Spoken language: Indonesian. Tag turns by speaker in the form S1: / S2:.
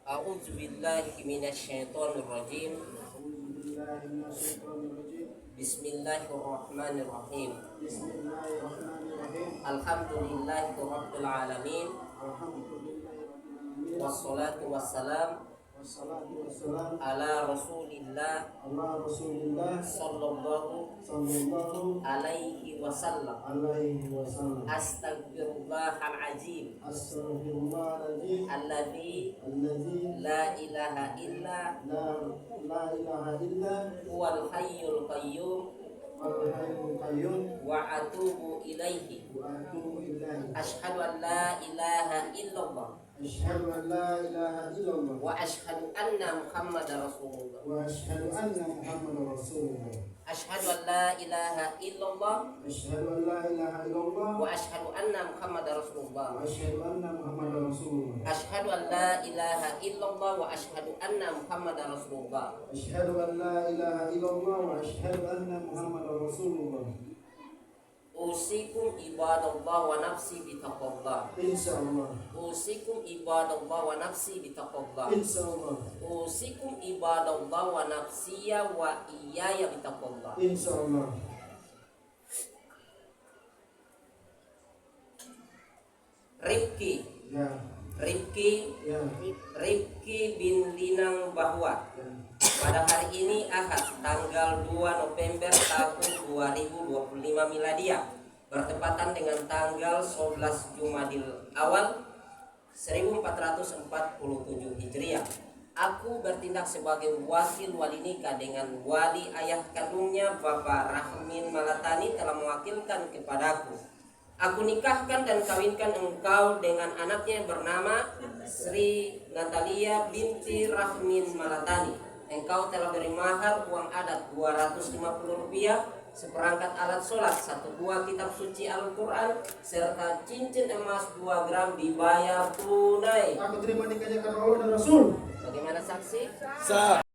S1: A'udzu billahi minasyaitonir rajim. Bismillahirrahmanirrahim. Alhamdulillahirabbil alamin. Wassalatu wassalam ala Rasulillah sallallahu alaihi wasallam. Astaghfirullahal azim alladzi la ilaha illa huwal hayyul qayyum wa atubu ilaihi. Asyhadu an la ilaha illallah wa asyhadu anna Muhammadar Rasulullah. Asyhadu an la ilaha illallah wa asyhadu anna Muhammadar Rasulullah. Asyhadu an la ilaha illallah wa asyhadu anna Muhammadar Rasulullah. Usikum ibadallah wa nafsi bitaqwallah.
S2: Insyaallah.
S1: Usikum ibadallah wa nafsi bitaqwallah.
S2: Insyaallah.
S1: Usikum ibadallah wa nafsiya wa iyaya bitaqwallah.
S2: Insyaallah.
S1: Rifki.
S2: Ya.
S1: Rifki.
S2: Ya.
S1: Rifki bin Linang Bahwa. Pada hari ini Ahad tanggal 2 November tahun 2025 Miladiah, bertepatan dengan tanggal 11 Jumadil Awal 1447 Hijriah. Aku bertindak sebagai wakil wali nikah dengan wali ayah kandungnya Bapak Rahmin Malatani telah mewakilkan kepadaku. Aku nikahkan dan kawinkan engkau dengan anaknya yang bernama Sri Natalia binti Rahmin Malatani. Engkau telah beri mahar uang adat Rp250, seperangkat alat sholat, 1 buah kitab suci Al-Quran, serta cincin emas 2 gram dibayar tunai.
S2: Aku terima nikahnya karena Allah dan Rasul.
S1: Bagaimana saksi?
S3: Sah.